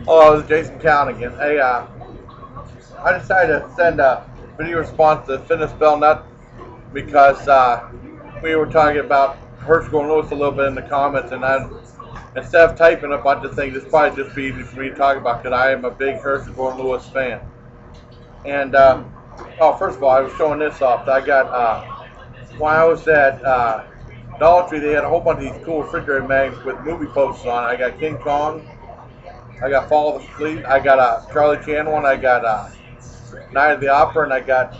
Oh, this is Jason Callan again. Hey, I decided to send a video response to FINISPELLNUT'S because we were talking about Herschel and Lewis a little bit in the comments, and instead of typing a bunch of things, it's probably just be easy for me to talk about because I am a big Herschel and Lewis fan. And oh, first of all, I was showing this off. I got when I was at Dollar Tree, they had a whole bunch of these cool refrigerator mags with movie posters on it. I got King Kong, I got Fall of the Fleet, I got a Charlie Chan one, I got Night of the Opera, and I got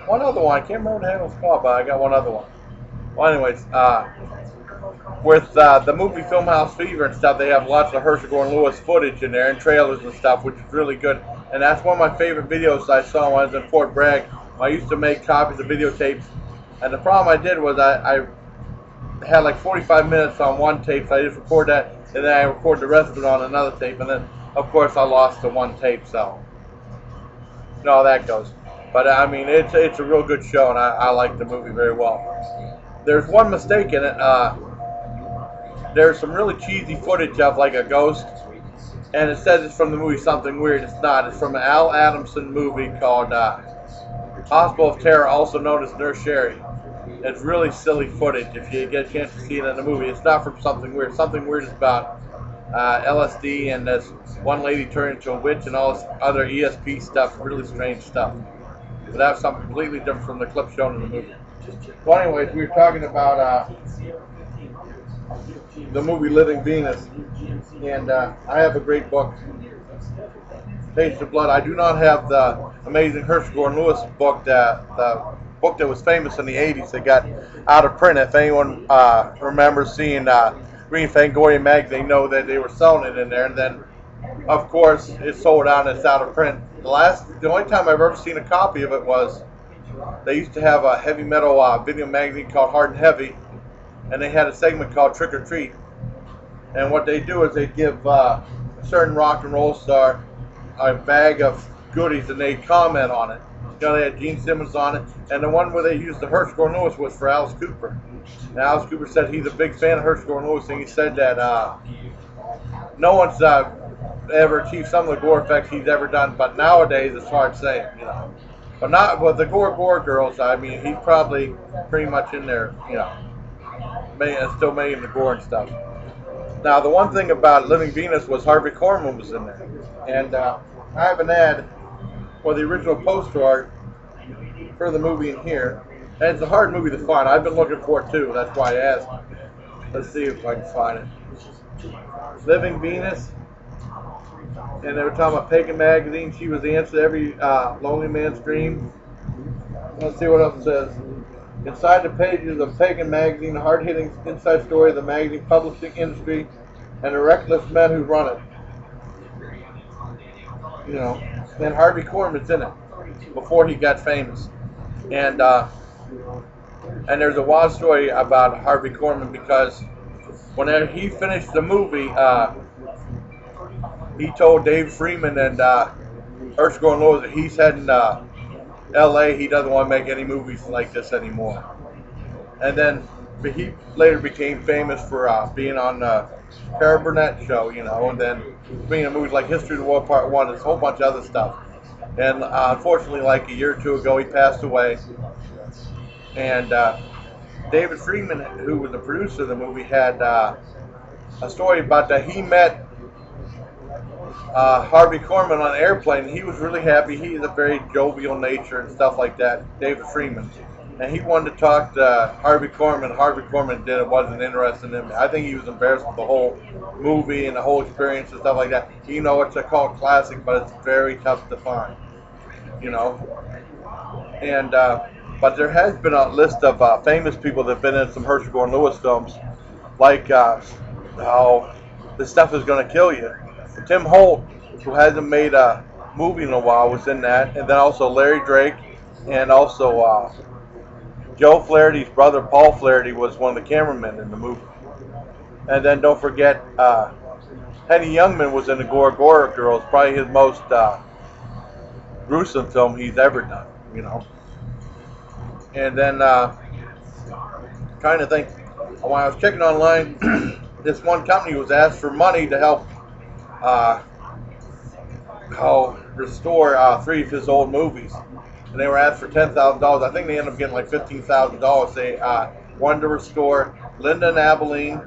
one other one. I can't remember what the hell it was called, but I got one other one. Well, anyways, with the movie Filmhouse Fever and stuff, they have lots of Herschel and Lewis footage in there and trailers and stuff, which is really good. And that's one of my favorite videos I saw when I was in Fort Bragg. I used to make copies of videotapes, and the problem I did was I had like 45 minutes on one tape, so I just record that, and then I record the rest of it on another tape, and then of course I lost the one tape, so you know how that goes. But I mean, it's a real good show, and I like the movie very well. There's one mistake in it. There's some really cheesy footage of like a ghost, and it says it's from the movie Something Weird. It's not. It's from an Al Adamson movie called Hospital of Terror, also known as Nurse Sherry. It's really silly footage if you get a chance to see it in the movie. It's not from Something Weird. Something Weird is about LSD and this one lady turned into a witch and all this other ESP stuff, really strange stuff. But that's something completely different from the clip shown in the movie. Well, anyways, we were talking about the movie Living Venus, and I have a great book, Taste of Blood. I do not have the amazing Herschel and Lewis book, the book that was famous in the 80s that got out of print. If anyone remembers seeing Green Fangoria magazine, know that they were selling it in there, and then of course it's sold out and it's out of print. The only time I've ever seen a copy of it was they used to have a heavy metal video magazine called Hard and Heavy, and they had a segment called Trick or Treat. And what they do is they give a certain rock and roll star a bag of goodies, and they comment on it. You know, they had Gene Simmons on it, and the one where they used the Herschel and Lewis was for Alice Cooper. And Alice Cooper said he's a big fan of Herschel and Lewis, and he said that no one's ever achieved some of the gore effects he's ever done, but nowadays it's hard saying, you know. But not with the Gore girls. I mean, he's probably pretty much in there, you know, still making the gore and stuff. Now, the one thing about Living Venus was Harvey Korman was in there, and I have an ad for the original poster art for the movie in here, and it's a hard movie to find. I've been looking for it too. That's why I asked. Let's see if I can find it. Living Venus. And they were talking about Pagan Magazine. She was the answer to every lonely man's dream. Let's see what else it says. Inside the pages of Pagan Magazine, a hard-hitting inside story of the magazine publishing industry and the reckless men who run it. You know, and Harvey Korman's in it before he got famous. And there's a wild story about Harvey Korman because whenever he finished the movie, he told Dave Freeman and Herschel and Lewis that he's heading to L.A. He doesn't want to make any movies like this anymore. And then he later became famous for being on the Cara Burnett show, you know, and then being in movies like History of the World Part 1 and a whole bunch of other stuff. And unfortunately, like a year or two ago, he passed away. And David Freeman, who was the producer of the movie, had a story about that he met Harvey Korman on an airplane. He was really happy. He has a very jovial nature and stuff like that, David Freeman. And he wanted to talk to Harvey Korman. Harvey Korman wasn't interested in him. I think he was embarrassed with the whole movie and the whole experience and stuff like that. You know, it's a cult classic, but it's very tough to find. You know, and but there has been a list of famous people that have been in some Herschel and Lewis films, like how This Stuff Is Gonna Kill You. Tim Holt, who hasn't made a movie in a while, was in that, and then also Larry Drake, and also Joe Flaherty's brother Paul Flaherty was one of the cameramen in the movie. And then don't forget, Henny Youngman was in the Gore Girls, probably his most gruesome film he's ever done, you know. And then trying to think, when I was checking online, this one company was asked for money to help restore 3 of his old movies, and they were asked for $10,000. I think they ended up getting like $15,000. They wanted to restore Linda and Abilene,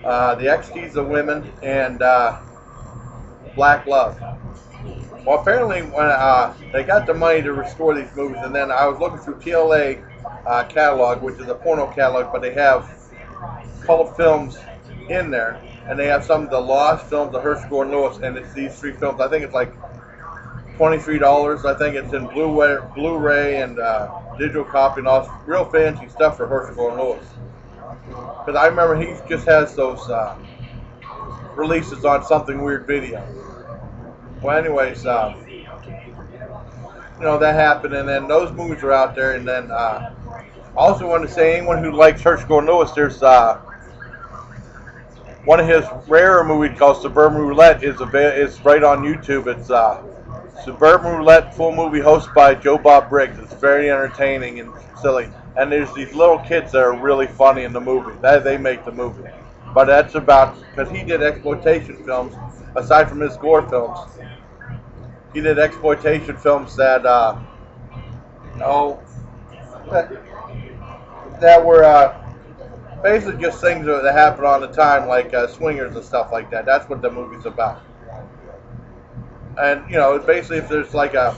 the XTs of Women, and Black Love. Well, apparently when they got the money to restore these movies, and then I was looking through TLA catalog, which is a porno catalog, but they have cult films in there, and they have some of the lost films of Herschel Gordon Lewis, and it's these 3 films. I think it's like $23. I think it's in Blu-ray and digital copy and all real fancy stuff for Herschel Gordon Lewis. Because I remember he just has those releases on Something Weird Video. Well, anyways, that happened, and then those movies are out there, and then I also want to say anyone who likes Herschel Gordon Lewis, there's one of his rarer movies called Suburban Roulette is right on YouTube. It's Suburban Roulette full movie hosted by Joe Bob Briggs. It's very entertaining and silly, and there's these little kids that are really funny in the movie. They make the movie, but that's about because he did exploitation films aside from his gore films. He did exploitation films that that were basically just things that happen on the time, like swingers and stuff like that. That's what the movie's about. And basically, if there's like a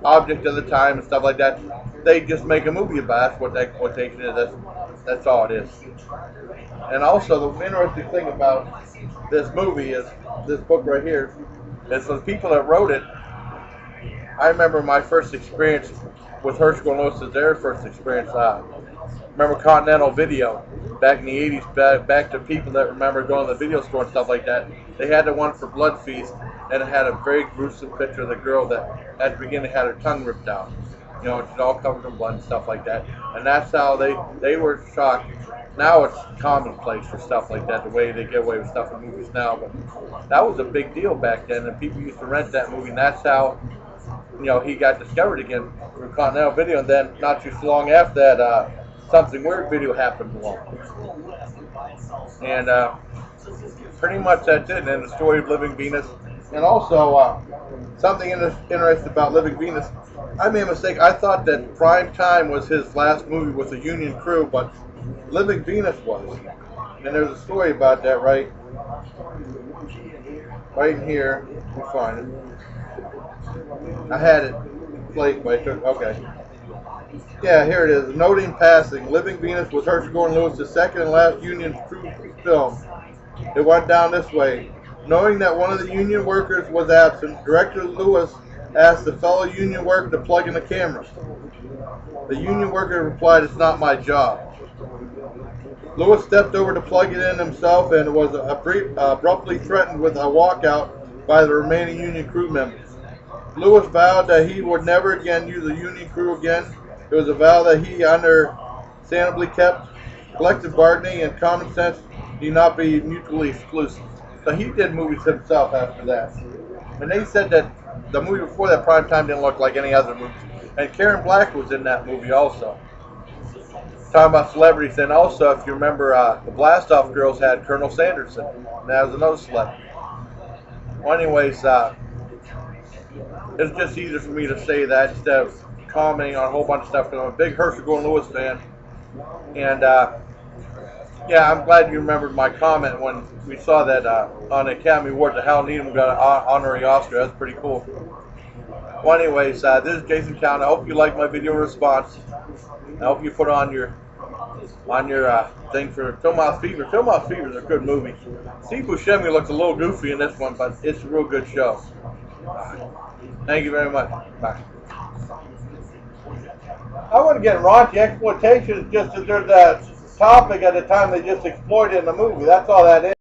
object of the time and stuff like that, they just make a movie about it. That's what exploitation is. That's all it is. And also, the interesting thing about this movie is this book right here. And for the people that wrote it, I remember my first experience with Herschel Gordon Lewis is their first experience. Remember Continental Video back in the 80s, back to people that remember going to the video store and stuff like that. They had the one for Blood Feast, and it had a very gruesome picture of the girl that at the beginning had her tongue ripped out. It's all covered in blood and stuff like that. And that's how they were shocked. Now it's commonplace for stuff like that, the way they get away with stuff in movies now. But that was a big deal back then, and people used to rent that movie, and that's how he got discovered again through Continental Video. And then not too long after that, Something Weird Video happened along. And pretty much that's it. And then the story of Living Venus. And also, something interesting about Living Venus, I made a mistake. I thought that Prime Time was his last movie with a union crew, but Living Venus was. And there's a story about that right in here. We'll find it. I had it late, but I took, okay. Yeah, here it is. Noting passing, Living Venus was Herschel Gordon Lewis' second and last union crew film. It went down this way. Knowing that one of the union workers was absent, Director Lewis asked the fellow union worker to plug in the camera. The union worker replied, "It's not my job." Lewis stepped over to plug it in himself and was abruptly threatened with a walkout by the remaining union crew members. Lewis vowed that he would never again use a union crew again. It was a vow that he understandably kept. Collective bargaining and common sense need not be mutually exclusive. So he did movies himself after that. And they said that the movie before that, Prime Time, didn't look like any other movie. And Karen Black was in that movie also. Talking about celebrities. And also, if you remember, the Blast-Off Girls had Colonel Sanderson. And that was another celebrity. Well, anyways, it's just easier for me to say that instead of commenting on a whole bunch of stuff, because I'm a big Herschel Gordon Lewis fan. And yeah, I'm glad you remembered my comment when we saw that on the Academy Awards that Hal Needham got an honorary Oscar. That's pretty cool. Well, anyways, this is Jason Callan. I hope you like my video response. I hope you put on your thing for Philmouth Fever. Philmouth Fever is a good movie. Steve Buscemi looks a little goofy in this one, but it's a real good show. Thank you very much. Bye. I wouldn't get raunchy. Exploitation is just that there's a topic at the time they just exploited in the movie. That's all that is.